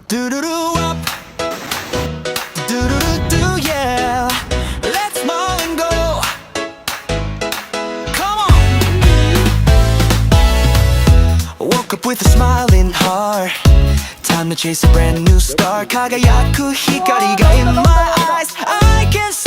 두루루 up, 두루루 do yeah. Let's smile and go. Come on. Woke up with a smiling heart. Time to chase a brand new star. 輝く光が in my eyes. I can see